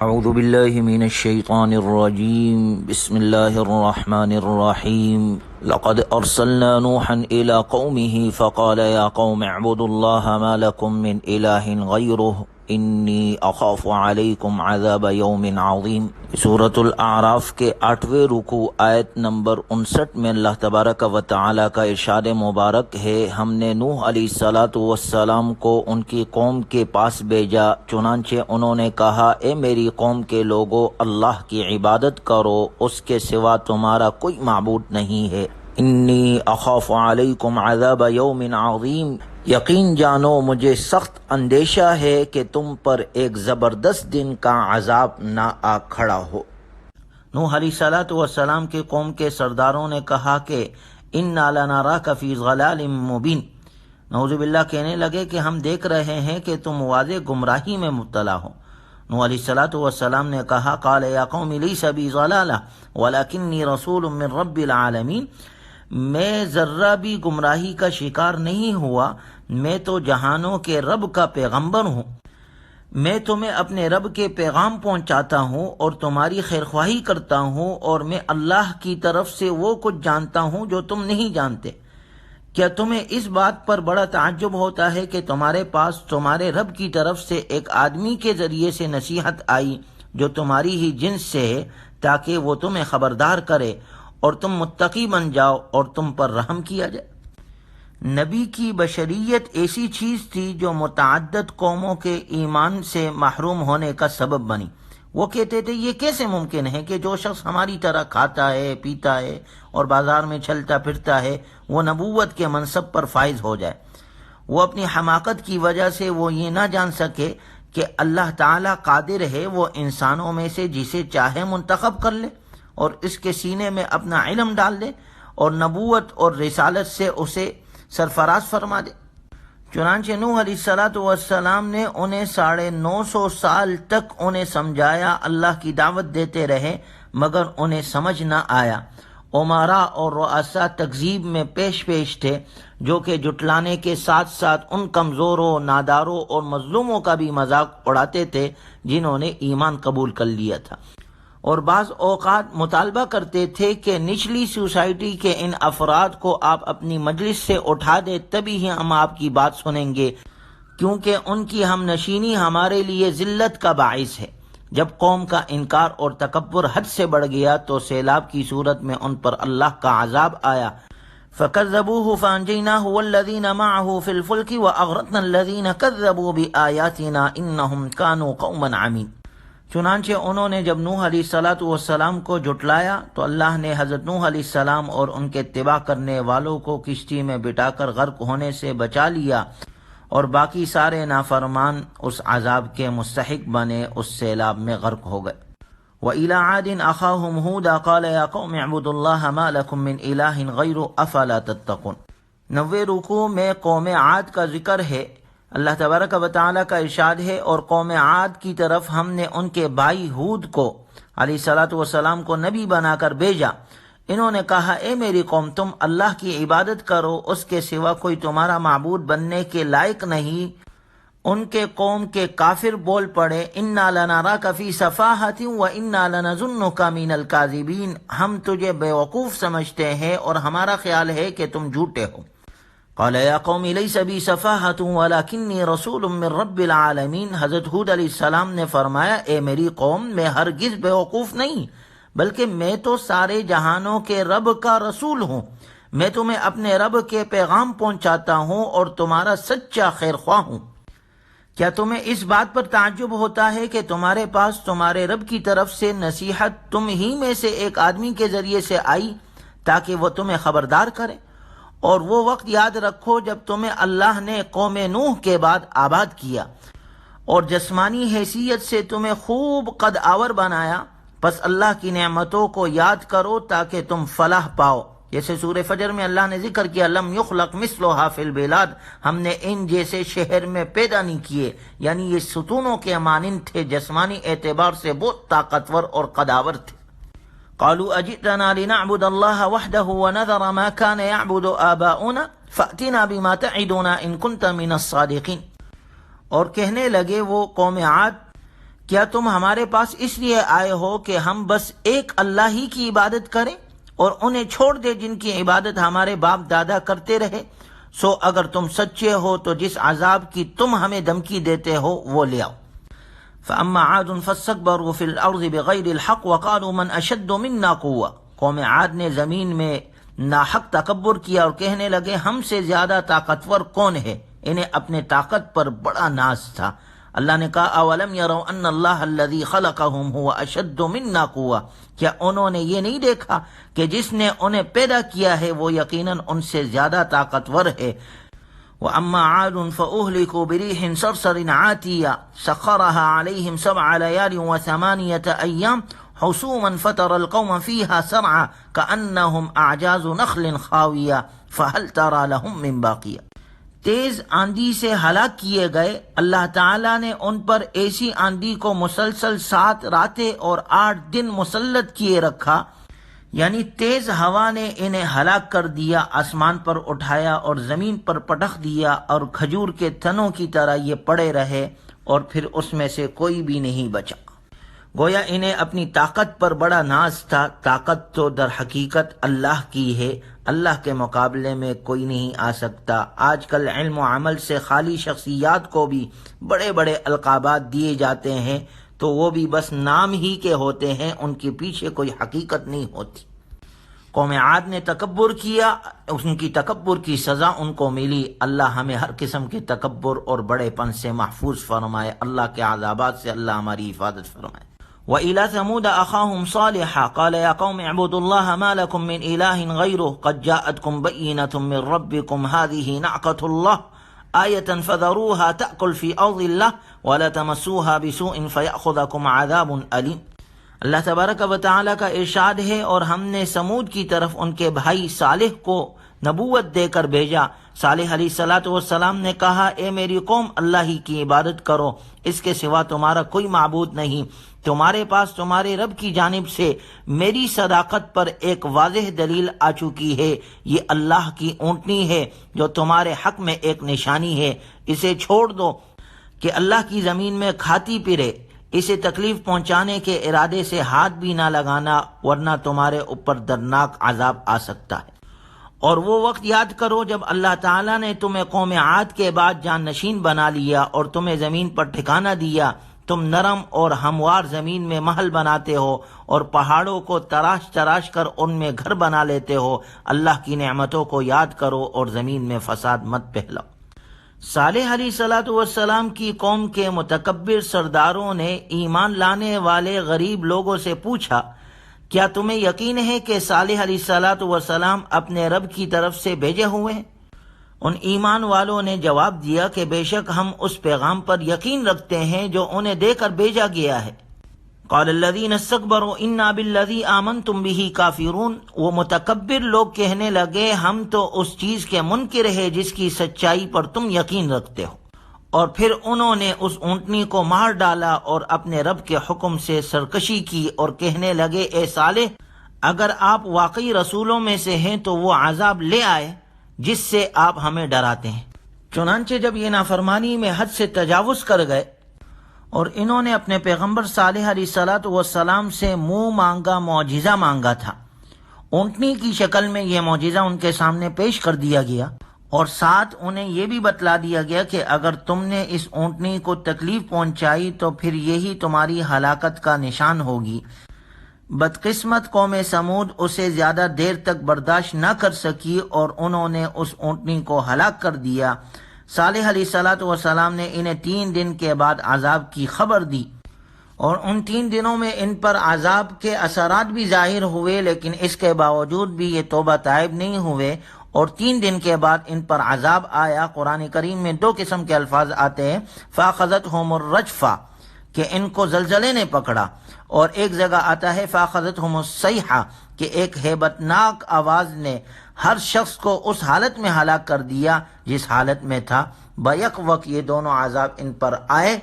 اعوذ باللہ من الشیطان الرجیم بسم اللہ الرحمن الرحیم لقد ارسلنا نوحا الى قومه فقال یا قوم اعبدوا اللہ ما لکم من الہ غیرہ انی اخاف علیکم عذاب یوم عظیم۔ سورۃ الاعراف کے 8ویں رکوع آیت نمبر 59 میں اللہ تبارک و تعالی کا ارشاد مبارک ہے، ہم نے نوح علیہ السلام کو ان کی قوم کے پاس بھیجا، چنانچہ انہوں نے کہا اے میری قوم کے لوگو، اللہ کی عبادت کرو، اس کے سوا تمہارا کوئی معبود نہیں ہے۔ انی اخاف علیکم عذاب یوم عظیم، یقین جانو مجھے سخت اندیشہ ہے کہ تم پر ایک زبردست دن کا عذاب نہ آ کھڑا ہو۔ نوح علیہ السلام کے قوم کے سرداروں نے کہا کہ انا لنراک فی ضلال مبین، نعوذ باللہ کہنے لگے کہ ہم دیکھ رہے ہیں کہ تم واضح گمراہی میں مبتلا ہو۔ نوح علیہ السلام نے کہا قال یا قوم لیس بی ضلالہ ولکنی رسول من رب العالمین، میں ذرہ بھی گمراہی کا شکار نہیں ہوا، میں تو جہانوں کے رب کا پیغمبر ہوں، میں تمہیں اپنے رب کے پیغام پہنچاتا ہوں اور تمہاری خیرخواہی کرتا ہوں، اور میں اللہ کی طرف سے وہ کچھ جانتا ہوں جو تم نہیں جانتے۔ کیا تمہیں اس بات پر بڑا تعجب ہوتا ہے کہ تمہارے پاس تمہارے رب کی طرف سے ایک آدمی کے ذریعے سے نصیحت آئی جو تمہاری ہی جنس سے ہے، تاکہ وہ تمہیں خبردار کرے اور تم متقی بن جاؤ اور تم پر رحم کیا جائے؟ نبی کی بشریت ایسی چیز تھی جو متعدد قوموں کے ایمان سے محروم ہونے کا سبب بنی۔ وہ کہتے تھے یہ کیسے ممکن ہے کہ جو شخص ہماری طرح کھاتا ہے، پیتا ہے اور بازار میں چلتا پھرتا ہے وہ نبوت کے منصب پر فائز ہو جائے۔ وہ اپنی حماقت کی وجہ سے وہ یہ نہ جان سکے کہ اللہ تعالیٰ قادر ہے وہ انسانوں میں سے جسے چاہے منتخب کر لے اور اس کے سینے میں اپنا علم ڈال دے اور نبوت اور رسالت سے اسے سرفراز فرما دے۔ چنانچہ نوح علیہ السلام نے انہیں 950 سال تک انہیں سمجھایا، اللہ کی دعوت دیتے رہے، مگر انہیں سمجھ نہ آیا۔ امراء اور رؤساء تکذیب میں پیش تھے، جو کہ جٹلانے کے ساتھ ساتھ ان کمزوروں، ناداروں اور مظلوموں کا بھی مذاق اڑاتے تھے جنہوں نے ایمان قبول کر لیا تھا، اور بعض اوقات مطالبہ کرتے تھے کہ نچلی سوسائٹی کے ان افراد کو آپ اپنی مجلس سے اٹھا دیں، تبھی ہی ہم آپ کی بات سنیں گے، کیونکہ ان کی ہم نشینی ہمارے لیے ذلت کا باعث ہے۔ جب قوم کا انکار اور تکبر حد سے بڑھ گیا تو سیلاب کی صورت میں ان پر اللہ کا عذاب آیا۔ فَكَذَّبُوهُ فَأَنْجَيْنَاهُ وَالَّذِينَ مَعَهُ فِي الْفُلْكِ وَأَغْرَقْنَا الَّذِينَ كَذَّبُوا بِآيَاتِنَا إِنَّهُمْ كَانُوا قَوْمًا عَمِينَ۔ چنانچہ انہوں نے جب نوح علیہ السلام کو جھٹلایا تو اللہ نے حضرت نوح علیہ السلام اور ان کے اتباع کرنے والوں کو کشتی میں بٹھا کر غرق ہونے سے بچا لیا، اور باقی سارے نافرمان اس عذاب کے مستحق بنے، اس سیلاب میں غرق ہو گئے۔ وَإِلَىٰ عَادٍ أَخَاهُمْ هُودًا قَالَ يَا قَوْمِ اعْبُدُوا اللَّهَ مَا لَكُم مِّنْ إِلَٰهٍ غَيْرُهُ أَفَلَا تَتَّقُونَ۔ 90ویں رکوع میں قوم عاد کا ذکر ہے۔ اللہ تبارک و تعالیٰ کا ارشاد ہے، اور قوم عاد کی طرف ہم نے ان کے بھائی ہود کو علیہ السلام کو نبی بنا کر بھیجا۔ انہوں نے کہا اے میری قوم، تم اللہ کی عبادت کرو، اس کے سوا کوئی تمہارا معبود بننے کے لائق نہیں۔ ان کے قوم کے کافر بول پڑے انا لنراک فی سفاہۃ وانا لنظنک من الکاذبین، ہم تجھے بیوقوف سمجھتے ہیں اور ہمارا خیال ہے کہ تم جھوٹے ہو۔ قال یا قوم لیس بی سفاہۃ ولکنی رسول من رب العالمین، حضرت ہود علیہ السلام نے فرمایا اے میری قوم، میں ہرگز بیوقوف نہیں، بلکہ میں تو سارے جہانوں کے رب کا رسول ہوں، میں تمہیں اپنے رب کے پیغام پہنچاتا ہوں اور تمہارا سچا خیر خواہ ہوں۔ کیا تمہیں اس بات پر تعجب ہوتا ہے کہ تمہارے پاس تمہارے رب کی طرف سے نصیحت تم ہی میں سے ایک آدمی کے ذریعے سے آئی تاکہ وہ تمہیں خبردار کرے؟ اور وہ وقت یاد رکھو جب تمہیں اللہ نے قوم نوح کے بعد آباد کیا اور جسمانی حیثیت سے تمہیں خوب قد آور بنایا، پس اللہ کی نعمتوں کو یاد کرو تاکہ تم فلاح پاؤ۔ جیسے سورہ فجر میں اللہ نے ذکر کیا لم یخلق مثلھا فی البلاد، ہم نے ان جیسے شہر میں پیدا نہیں کیے، یعنی یہ ستونوں کے مانند تھے، جسمانی اعتبار سے بہت طاقتور اور قداور تھے۔ قالوا اجئتنا لنعبد اللہ وحدہ ونذر ما كان يعبد آباؤنا فأتنا بما تعدنا ان كنت من الصادقین۔ اور کہنے لگے وہ قوم عاد، کیا تم ہمارے پاس اس لیے آئے ہو کہ ہم بس ایک اللہ ہی کی عبادت کریں اور انہیں چھوڑ دے جن کی عبادت ہمارے باپ دادا کرتے رہے؟ سو اگر تم سچے ہو تو جس عذاب کی تم ہمیں دھمکی دیتے ہو وہ لے آؤ۔ فَأَمَّا عَادٌ فَاسْتَكْبَرُوا فِي الْأَرْضِ بِغَيْرِ الْحَقِّ وَقَالُوا مَنْ أَشَدُّ مِنَّا قُوَّةً۔ قوم عاد نے زمین میں ناحق تکبر کیا اور کہنے لگے ہم سے زیادہ طاقتور کون ہے؟ انہیں اپنے طاقت پر بڑا ناز تھا۔ اللہ نے کہا اولم یروا ان اللہ الذی خلقہم هو اشد منا قوة، کیا انہوں نے یہ نہیں دیکھا کہ جس نے انہیں پیدا کیا ہے وہ یقیناً ان سے زیادہ طاقتور ہے۔ وَأَمَّا عَادٌ فَأُهْلِكُوا بِرِيحٍ صَرْصَرٍ عَاتِيَةٍ سَخَّرَهَا عَلَيْهِمْ 7 لَيَالٍ و8 أَيَّامٍ حُسُومًا فَتَرَى الْقَوْمَ فِيهَا سَرْعًا كَأَنَّهُمْ أَعْجَازُ نَخْلٍ خَاوِيَةٍ فَهَلْ تَرَى لَهُم مِّن بَاقِيَةٍ۔ تیز آندھی سے ہلاک کیے گئے، اللہ تعالیٰ نے ان پر ایسی آندھی کو مسلسل 7 راتیں اور 8 دن مسلط کیے رکھا، یعنی تیز ہوا نے انہیں ہلاک کر دیا، آسمان پر اٹھایا اور زمین پر پٹخ دیا، اور کھجور کے تنوں کی طرح یہ پڑے رہے اور پھر اس میں سے کوئی بھی نہیں بچا۔ گویا انہیں اپنی طاقت پر بڑا ناز تھا۔ طاقت تو در حقیقت اللہ کی ہے، اللہ کے مقابلے میں کوئی نہیں آ سکتا۔ آج کل علم و عمل سے خالی شخصیات کو بھی بڑے بڑے القابات دیے جاتے ہیں تو وہ بھی بس نام ہی کے ہوتے ہیں، ان کے پیچھے کوئی حقیقت نہیں ہوتی۔ قوم عاد نے تکبر کیا، ان کی تکبر کی سزا ان کو ملی۔ اللہ ہمیں ہر قسم کے تکبر اور بڑے پن سے محفوظ فرمائے، اللہ کے عذابات سے اللہ ہماری حفاظت فرمائے۔ وَإِلَى ثَمُودَ أَخَاهُمْ صَالِحًا قَالَ يَا قَوْمِ اعْبُدُوا اللَّهَ مَا لَكُم مِّنْ إِلَٰهٍ غَيْرُهُ قَدْ جَاءَتْكُم بَيِّنَةٌ مِّن رَّبِّكُمْ هَٰذِهِ نَاقَةُ اللَّهِ آيَةً فَذَرُوهَا تَأْكُلْ فِي أَرْضِ اللَّهِ وَلَا تَمَسُّوهَا بِسُوءٍ فَيَأْخُذَكُمْ عَذَابٌ أَلِيمٌ۔ اللہ تبارک و تعالیٰ کا ارشاد ہے، اور ہم نے سمود کی طرف ان کے بھائی صالح کو نبوت دے کر بھیجا۔ صالح علیہ السلام نے کہا اے میری قوم، اللہ ہی کی عبادت کرو، اس کے سوا تمہارا کوئی معبود نہیں۔ تمہارے پاس تمہارے رب کی جانب سے میری صداقت پر ایک واضح دلیل آ چکی ہے، یہ اللہ کی اونٹنی ہے جو تمہارے حق میں ایک نشانی ہے، اسے چھوڑ دو کہ اللہ کی زمین میں کھاتی پھرے، اسے تکلیف پہنچانے کے ارادے سے ہاتھ بھی نہ لگانا ورنہ تمہارے اوپر دردناک عذاب آ سکتا ہے۔ اور وہ وقت یاد کرو جب اللہ تعالیٰ نے تمہیں قوم عاد کے بعد جان نشین بنا لیا اور تمہیں زمین پر ٹھکانہ دیا، تم نرم اور ہموار زمین میں محل بناتے ہو اور پہاڑوں کو تراش تراش کر ان میں گھر بنا لیتے ہو۔ اللہ کی نعمتوں کو یاد کرو اور زمین میں فساد مت پھیلاؤ۔ صالح علیہ السلام کی قوم کے متکبر سرداروں نے ایمان لانے والے غریب لوگوں سے پوچھا کیا تمہیں یقین ہے کہ صالح علیہ السلام اپنے رب کی طرف سے بھیجے ہوئے ہیں؟ ان ایمان والوں نے جواب دیا کہ بے شک ہم اس پیغام پر یقین رکھتے ہیں جو انہیں دے کر بھیجا گیا ہے۔ قال الذین استکبروا انا بالذی آمنتم بہ کافرون، وہ متکبر لوگ کہنے لگے ہم تو اس چیز کے منکر ہیں جس کی سچائی پر تم یقین رکھتے ہو۔ اور پھر انہوں نے اس اونٹنی کو مار ڈالا اور اپنے رب کے حکم سے سرکشی کی اور کہنے لگے اے صالح، اگر آپ واقعی رسولوں میں سے ہیں تو وہ عذاب لے آئے جس سے آپ ہمیں ڈراتے ہیں۔ چنانچہ جب یہ نافرمانی میں حد سے تجاوز کر گئے اور انہوں نے اپنے پیغمبر صالح علیہ السلام سے منہ مانگا معجزہ مانگا تھا، اونٹنی کی شکل میں یہ معجزہ ان کے سامنے پیش کر دیا گیا، اور ساتھ انہیں یہ بھی بتلا دیا گیا کہ اگر تم نے اس اونٹنی کو تکلیف پہنچائی تو پھر یہی تمہاری ہلاکت کا نشان ہوگی۔ بدقسمت قوم سمود اسے زیادہ دیر تک برداشت نہ کر سکی اور انہوں نے اس اونٹنی کو ہلاک کر دیا۔ صالح علیہ السلام نے انہیں 3 دن کے بعد عذاب کی خبر دی، اور ان 3 دنوں میں ان پر عذاب کے اثرات بھی ظاہر ہوئے، لیکن اس کے باوجود بھی یہ توبہ طائب نہیں ہوئے، اور 3 دن کے بعد ان پر عذاب آیا۔ قرآن کریم میں 2 قسم کے الفاظ آتے ہیں، فَأَخَذَتْهُمُ الرَّجْفَةُ کہ ان کو زلزلے نے پکڑا، اور ایک جگہ آتا ہے فَأَخَذَتْهُمُ الصَّيْحَةُ کہ ایک ہیبت ناک آواز نے ہر شخص کو اس حالت میں ہلاک کر دیا جس حالت میں تھا۔ بیک وقت یہ دونوں عذاب ان پر آئے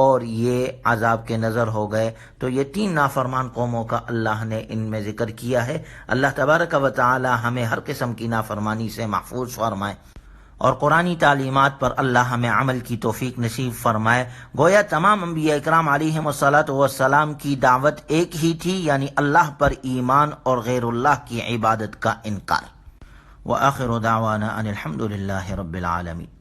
اور یہ عذاب کے نظر ہو گئے۔ تو یہ 3 نافرمان قوموں کا اللہ نے ان میں ذکر کیا ہے۔ اللہ تبارک و تعالی ہمیں ہر قسم کی نافرمانی سے محفوظ فرمائے۔ اور قرآنی تعلیمات پر اللہ ہمیں عمل کی توفیق نصیب فرمائے۔ گویا تمام انبیاء اکرام علیہم الصلاۃ کی دعوت ایک ہی تھی، یعنی اللہ پر ایمان اور غیر اللہ کی عبادت کا انکار۔ وآخر دعوانا ان الحمد للہ رب العالمین۔